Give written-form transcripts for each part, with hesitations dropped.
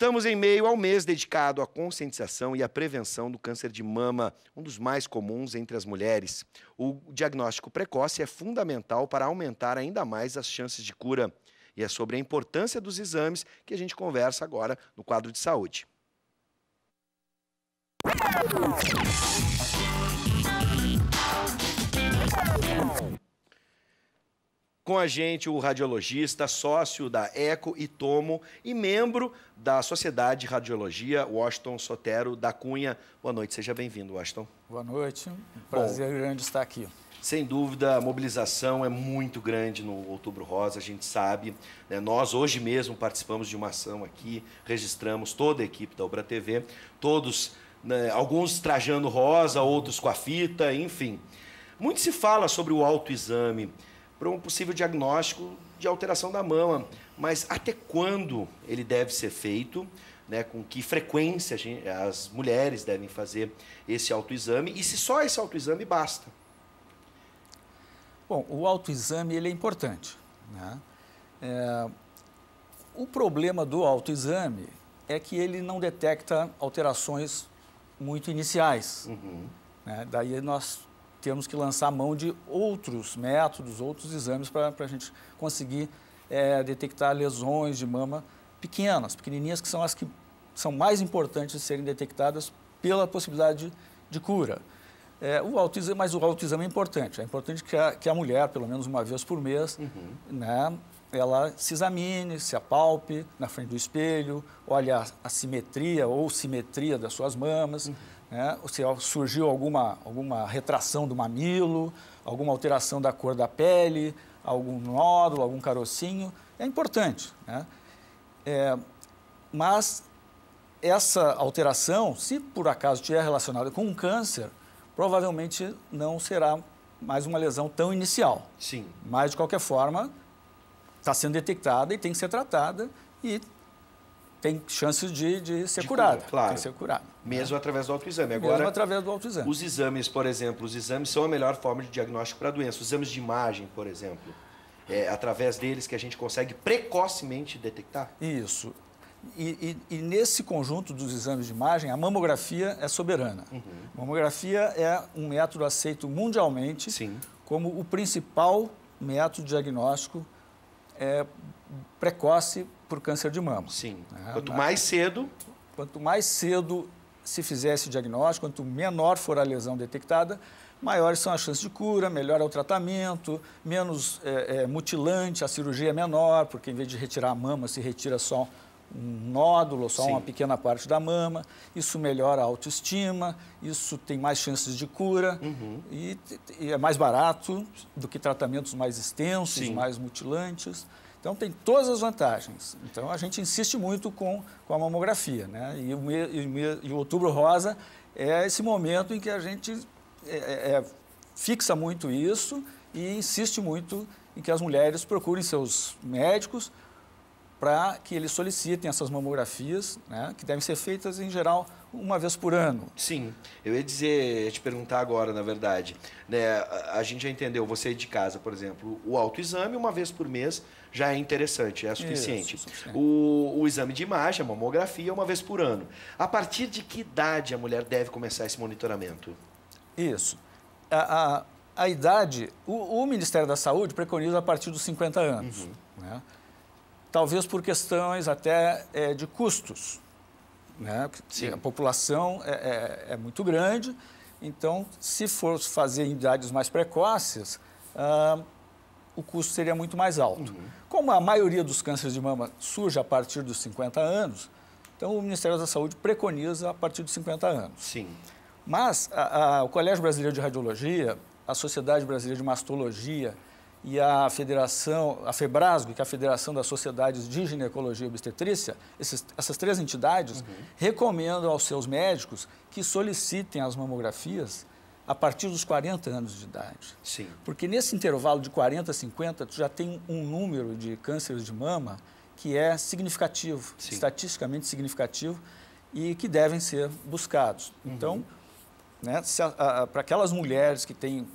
Estamos em meio ao mês dedicado à conscientização e à prevenção do câncer de mama, um dos mais comuns entre as mulheres. O diagnóstico precoce é fundamental para aumentar ainda mais as chances de cura. E é sobre a importância dos exames que a gente conversa agora no quadro de saúde. Com a gente o radiologista, sócio da Eco e Tomo e membro da Sociedade de Radiologia, Washington Sotero da Cunha. Boa noite, seja bem-vindo, Washington. Boa noite, prazer grande estar aqui. Sem dúvida, a mobilização é muito grande no Outubro Rosa, a gente sabe. Né? Nós, hoje mesmo, participamos de uma ação aqui, registramos toda a equipe da Ubra TV, todos, né, alguns trajando rosa, outros com a fita, enfim. Muito se fala sobre o autoexame para um possível diagnóstico de alteração da mama, mas até quando ele deve ser feito, né, com que frequência as mulheres devem fazer esse autoexame e se só esse autoexame basta? Bom, o autoexame ele é importante, né? O problema do autoexame é que ele não detecta alterações muito iniciais. Né? Daí nós temos que lançar mão de outros métodos, outros exames para a gente conseguir detectar lesões de mama pequenininhas, que são as que são mais importantes de serem detectadas pela possibilidade de cura. Mas o autoexame é importante que a mulher, pelo menos uma vez por mês, né, ela se examine, se apalpe na frente do espelho, olhe a simetria ou simetria das suas mamas, né, se surgiu alguma retração do mamilo, alguma alteração da cor da pele, algum nódulo, algum carocinho, é importante. Né? Mas essa alteração, se por acaso estiver relacionada com um câncer, provavelmente não será mais uma lesão tão inicial. Sim. Mas, de qualquer forma, está sendo detectada e tem que ser tratada e tem chances de ser curada. Claro. Tem que ser curada. Mesmo através do autoexame. Agora, mesmo através do autoexame. Os exames, por exemplo, os exames são a melhor forma de diagnóstico para a doença. Os exames de imagem, por exemplo, é através deles que a gente consegue precocemente detectar? Isso. E nesse conjunto dos exames de imagem, a mamografia é soberana. A mamografia é um método aceito mundialmente como o principal método diagnóstico precoce por câncer de mama. Sim. Quanto mais cedo se fizer esse diagnóstico, quanto menor for a lesão detectada, maiores são as chances de cura, melhor é o tratamento, menos mutilante, a cirurgia é menor, porque em vez de retirar a mama, se retira só um nódulo, só uma pequena parte da mama, isso melhora a autoestima, isso tem mais chances de cura e é mais barato do que tratamentos mais extensos, mais mutilantes. Então, tem todas as vantagens. Então, a gente insiste muito com a mamografia, né? E o Outubro Rosa é esse momento em que a gente fixa muito isso e insiste muito em que as mulheres procurem seus médicos para que eles solicitem essas mamografias, né, que devem ser feitas, em geral, uma vez por ano. Sim, eu ia te perguntar agora, na verdade. Né, a gente já entendeu, você de casa, por exemplo, o autoexame uma vez por mês já é interessante, é suficiente. Isso. O exame de imagem, a mamografia, uma vez por ano. A partir de que idade a mulher deve começar esse monitoramento? Isso. A idade, o Ministério da Saúde preconiza a partir dos 50 anos, né? Talvez por questões até de custos, né? A população é muito grande, então, se for fazer em idades mais precoces, o custo seria muito mais alto. Como a maioria dos cânceres de mama surge a partir dos 50 anos, então o Ministério da Saúde preconiza a partir dos 50 anos. Sim. Mas o Colégio Brasileiro de Radiologia, a Sociedade Brasileira de Mastologia e a FEBRASGO, que é a Federação das Sociedades de Ginecologia e Obstetrícia, essas três entidades recomendam aos seus médicos que solicitem as mamografias a partir dos 40 anos de idade. Sim. Porque nesse intervalo de 40 a 50, tu já tem um número de cânceres de mama que é significativo, estatisticamente significativo, e que devem ser buscados. Então, né, para aquelas mulheres que têm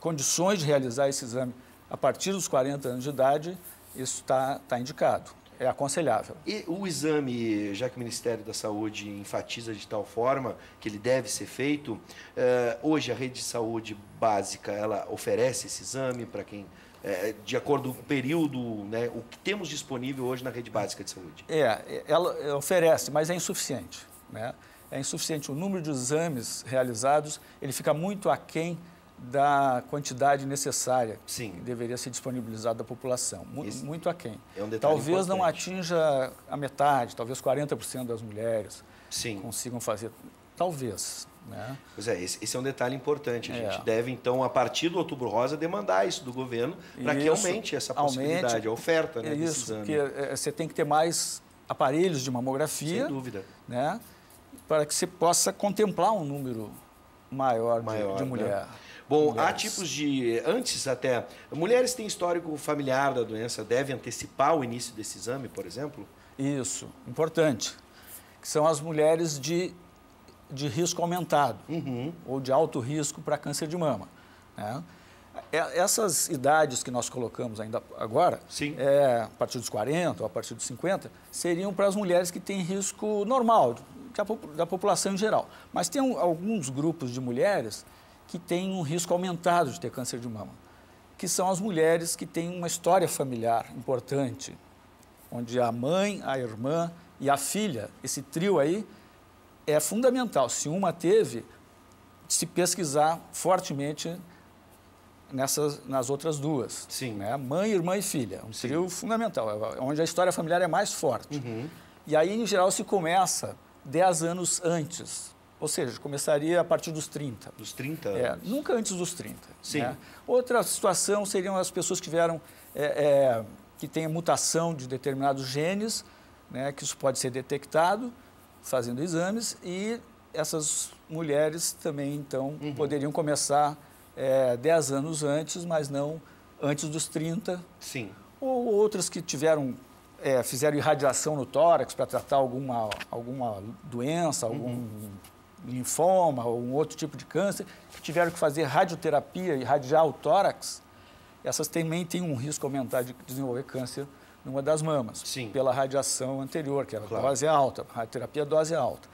condições de realizar esse exame a partir dos 40 anos de idade, isso está indicado. é aconselhável. E o exame, já que o Ministério da Saúde enfatiza de tal forma que ele deve ser feito, hoje a rede de saúde básica, ela oferece esse exame para quem, de acordo com o período, né, o que temos disponível hoje na rede básica de saúde? Ela oferece, mas é insuficiente, né? É insuficiente. O número de exames realizados, ele fica muito aquém da quantidade necessária Sim. que deveria ser disponibilizada à população, muito aquém. É um detalhe talvez importante. Não atinja a metade, talvez 40% das mulheres Sim. consigam fazer, talvez. Né? Pois é, esse é um detalhe importante. A gente deve, então, a partir do Outubro Rosa, demandar isso do governo para que aumente essa possibilidade, a oferta, né, desse exame. Porque você tem que ter mais aparelhos de mamografia. Sem dúvida. Né, para que você possa contemplar um número maior de mulher. Né? Bom, mulheres. Há tipos de... Antes até... Mulheres têm histórico familiar da doença, devem antecipar o início desse exame, por exemplo? Isso, importante. Que são as mulheres de risco aumentado, ou de alto risco para câncer de mama. Né? Essas idades que nós colocamos ainda agora, a partir dos 40 ou a partir dos 50, seriam para as mulheres que têm risco normal, da população em geral. Mas tem alguns grupos de mulheres que têm um risco aumentado de ter câncer de mama, que são as mulheres que têm uma história familiar importante, onde a mãe, a irmã e a filha, esse trio aí, é fundamental. Se uma teve, se pesquisar fortemente nas outras duas. Sim. Né? Mãe, irmã e filha. Um trio fundamental, onde a história familiar é mais forte. E aí, em geral, se começa 10 anos antes. Ou seja, começaria a partir dos 30. Dos 30 anos. Nunca antes dos 30. Sim. Né? Outra situação seriam as pessoas que tiveram, que têm mutação de determinados genes, né, que isso pode ser detectado fazendo exames, e essas mulheres também, então, poderiam começar 10 anos antes, mas não antes dos 30. Sim. Ou outras que fizeram irradiação no tórax para tratar alguma doença, algum linfoma ou um outro tipo de câncer, que tiveram que fazer radioterapia e irradiar o tórax, essas também têm um risco aumentado de desenvolver câncer numa das mamas, pela radiação anterior, que a dose é alta, a radioterapia a dose é alta.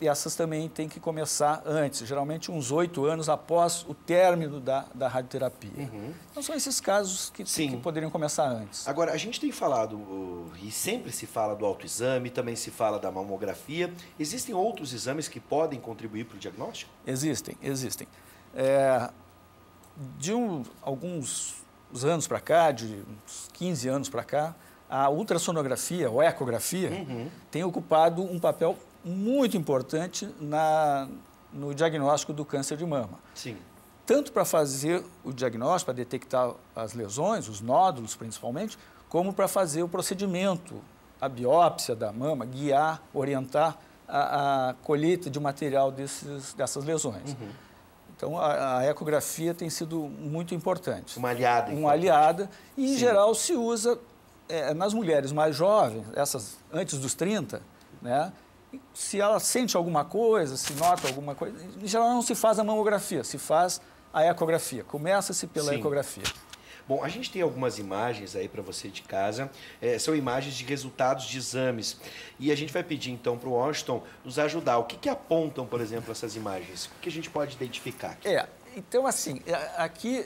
E essas também têm que começar antes, geralmente uns 8 anos após o término da radioterapia. Então, são esses casos que poderiam começar antes. Agora, a gente tem falado, e sempre se fala do autoexame, também se fala da mamografia. Existem outros exames que podem contribuir para o diagnóstico? Existem. De alguns anos para cá, de uns 15 anos para cá, a ultrassonografia ou ecografia tem ocupado um papel muito importante no diagnóstico do câncer de mama. Sim. Tanto para fazer o diagnóstico, para detectar as lesões, os nódulos principalmente, como para fazer o procedimento, a biópsia da mama, guiar, orientar a colheita de material dessas lesões. Então, a ecografia tem sido muito importante. Uma aliada. Uma aliada. E, em geral, se usa nas mulheres mais jovens, essas antes dos 30, né? Se ela sente alguma coisa, se nota alguma coisa, em geral não se faz a mamografia, se faz a ecografia. Começa-se pela ecografia. Bom, a gente tem algumas imagens aí para você de casa, são imagens de resultados de exames. E a gente vai pedir então para o Washington nos ajudar. O que apontam, por exemplo, essas imagens? O que a gente pode identificar aqui? Então, assim, aqui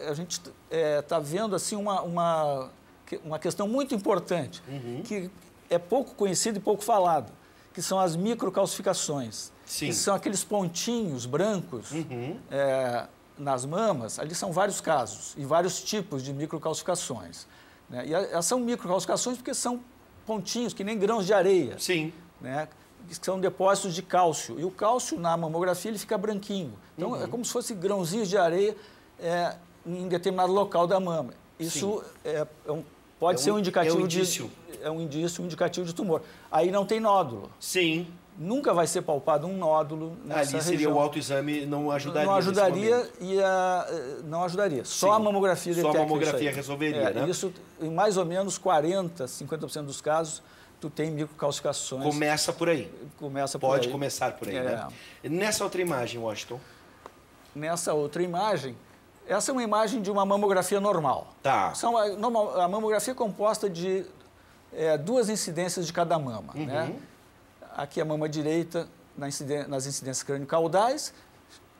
a gente está vendo assim, uma questão muito importante, que é pouco conhecida e pouco falada, que são as microcalcificações, que são aqueles pontinhos brancos nas mamas. Ali são vários casos e vários tipos de microcalcificações. Né? E elas são microcalcificações porque são pontinhos, que nem grãos de areia. Né? Que são depósitos de cálcio. E o cálcio, na mamografia, ele fica branquinho. Então, é como se fosse grãozinhos de areia em determinado local da mama. Isso pode ser um indicativo um indicativo de tumor. Aí não tem nódulo. Nunca vai ser palpado um nódulo nessa Ali seria região. o autoexame, não ajudaria. Não ajudaria. Só a mamografia detecta. Só a mamografia resolveria, né? Isso, em mais ou menos 40%, 50% dos casos, tu tem microcalcificações. Começa por aí. Pode começar por aí, né? Nessa outra imagem, Washington. Nessa outra imagem, essa é uma imagem de uma mamografia normal. Tá. A mamografia é composta de 2 incidências de cada mama. Né? Aqui a mama direita nas incidências crânio-caudais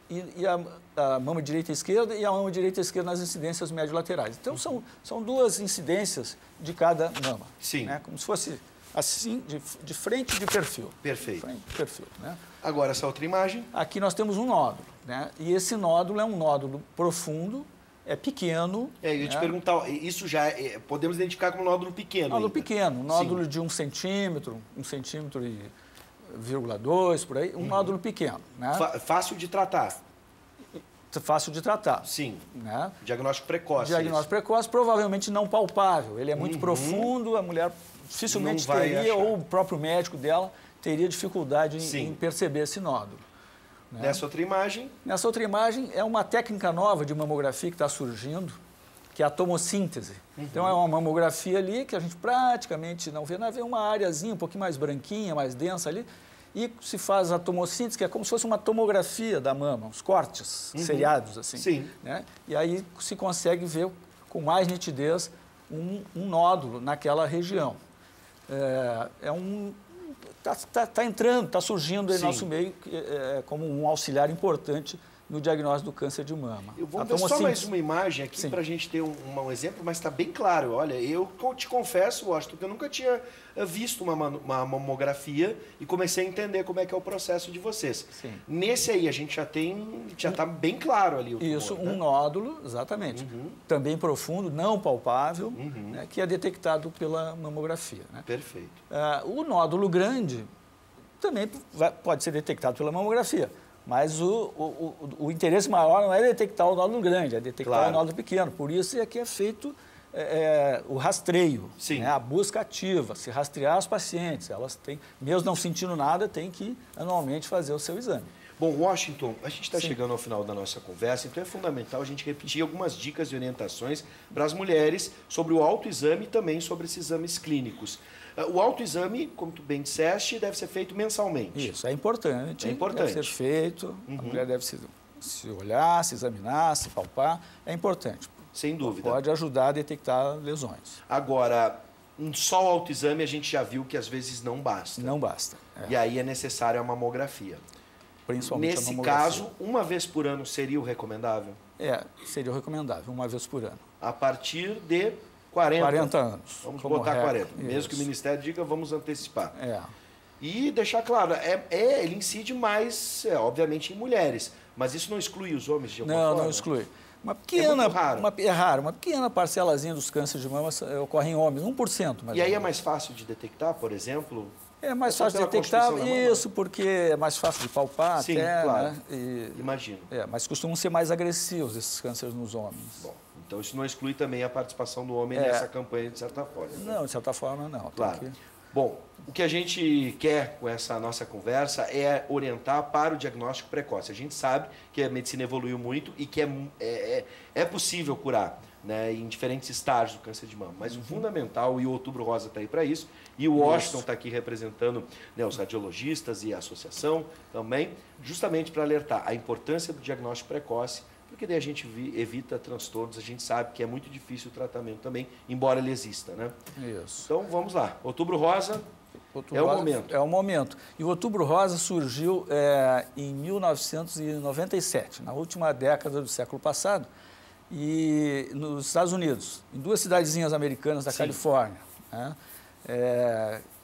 e a mama direita e esquerda e a mama direita e esquerda nas incidências médio-laterais. Então, são 2 incidências de cada mama. Sim. Né? Como se fosse assim, de frente e de perfil. Perfeito. Frente e perfil, né? Agora, essa outra imagem. Aqui nós temos um nódulo, né? E esse nódulo é um nódulo profundo, é pequeno. Eu ia te perguntar, isso já podemos identificar como nódulo pequeno? Nódulo ainda. pequeno, nódulo de 1 centímetro, 1,2 centímetro, por aí, um nódulo pequeno. Né? Fácil de tratar. Fácil de tratar. Sim. Né? Diagnóstico precoce. Diagnóstico precoce, provavelmente não palpável. Ele é muito profundo, a mulher dificilmente teria, ou o próprio médico dela teria dificuldade em perceber esse nódulo. Né? Nessa outra imagem? Nessa outra imagem é uma técnica nova de mamografia que está surgindo, que é a tomossíntese. Então é uma mamografia ali que a gente praticamente não vê, vê uma areazinha um pouquinho mais branquinha, mais densa ali, e se faz a tomossíntese, que é como se fosse uma tomografia da mama, uns cortes seriados assim. Sim. Né? E aí se consegue ver com mais nitidez um nódulo naquela região. Está entrando, está surgindo em nosso meio como um auxiliar importante no diagnóstico do câncer de mama. Eu vou ver só mais uma imagem aqui para a gente ter um exemplo, mas está bem claro. Olha, eu te confesso, Washington, que eu nunca tinha visto uma mamografia e comecei a entender como é que é o processo de vocês. Sim. Nesse aí a gente já está bem claro ali o tumor, Isso, né? Um nódulo, exatamente. Também profundo, não palpável, né, que é detectado pela mamografia. Né? Perfeito. O nódulo grande também pode ser detectado pela mamografia. Mas o interesse maior não é detectar o nódulo grande, é detectar o nódulo pequeno. Por isso é que é feito o rastreio, né? A busca ativa, se rastrear as pacientes. Elas têm, mesmo não sentindo nada, têm que anualmente fazer o seu exame. Bom, Washington, a gente está chegando ao final da nossa conversa, então é fundamental a gente repetir algumas dicas e orientações para as mulheres sobre o autoexame e também sobre esses exames clínicos. O autoexame, como tu bem disseste, deve ser feito mensalmente. Isso, é importante. É importante. Deve ser feito, a mulher deve se olhar, se examinar, se palpar. É importante. Sem dúvida. Pode ajudar a detectar lesões. Agora, só o autoexame a gente já viu que às vezes não basta. Não basta. E aí é necessária a mamografia. Principalmente Nesse a mamografia. caso, uma vez por ano seria o recomendável? Seria o recomendável, uma vez por ano. A partir de 40 anos. Vamos botar 40. Mesmo que o Ministério diga, vamos antecipar. E deixar claro, ele incide mais, obviamente, em mulheres. Mas isso não exclui os homens de alguma forma? Não exclui. Uma pequena, uma pequena parcelazinha dos cânceres de mama ocorre em homens, 1%. E aí é mais fácil de detectar, por exemplo? É mais fácil de detectar, isso, porque é mais fácil de palpar. Sim, até, claro. Né? Imagino. Mas costumam ser mais agressivos esses cânceres nos homens. Bom, então isso não exclui também a participação do homem nessa campanha, de certa forma. Né? Não, de certa forma, não. Claro. Bom, o que a gente quer com essa nossa conversa é orientar para o diagnóstico precoce. A gente sabe que a medicina evoluiu muito e que é possível curar, né, em diferentes estágios do câncer de mama. Mas o fundamental, e o Outubro Rosa está aí para isso, e o Washington está aqui representando, né, os radiologistas e a associação também, justamente para alertar a importância do diagnóstico precoce, porque daí a gente evita transtornos, a gente sabe que é muito difícil o tratamento também, embora ele exista, né? Isso. Então, vamos lá. Outubro Rosa é o momento. É o momento. E o Outubro Rosa surgiu em 1997, na última década do século passado, e nos Estados Unidos, em 2 cidadezinhas americanas da Califórnia, né?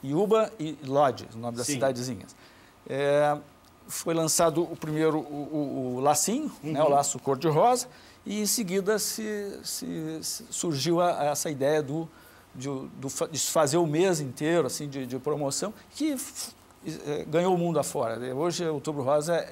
Yuba e Lodge, o nome das cidadezinhas. Foi lançado o primeiro o lacinho, né, o laço cor-de-rosa, e em seguida surgiu essa ideia de fazer o mês inteiro assim, de promoção, que ganhou o mundo afora. Hoje o Outubro Rosa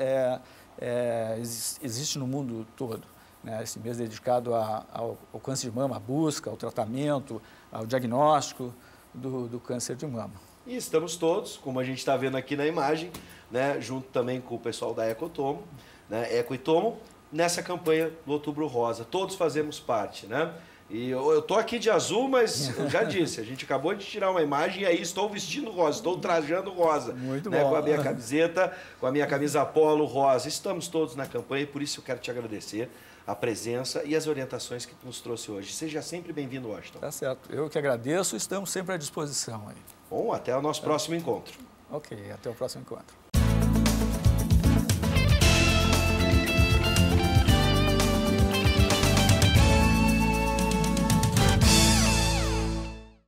existe no mundo todo. Né, esse mês dedicado ao câncer de mama, à busca, ao tratamento, ao diagnóstico do câncer de mama. E estamos todos, como a gente está vendo aqui na imagem, né, junto também com o pessoal da Ecotomo, né, Eco e Tomo, nessa campanha do Outubro Rosa. Todos fazemos parte, né? E eu tô aqui de azul, mas eu já disse, a gente acabou de tirar uma imagem e aí estou vestindo rosa, estou trajando rosa. Muito né, bom. com a minha camiseta, com a minha camisa polo rosa. Estamos todos na campanha e por isso eu quero te agradecer a presença e as orientações que tu nos trouxe hoje. Seja sempre bem-vindo, Washington. Tá certo. Eu que agradeço, estamos sempre à disposição aí. Bom, até o nosso próximo encontro. Ok, até o próximo encontro.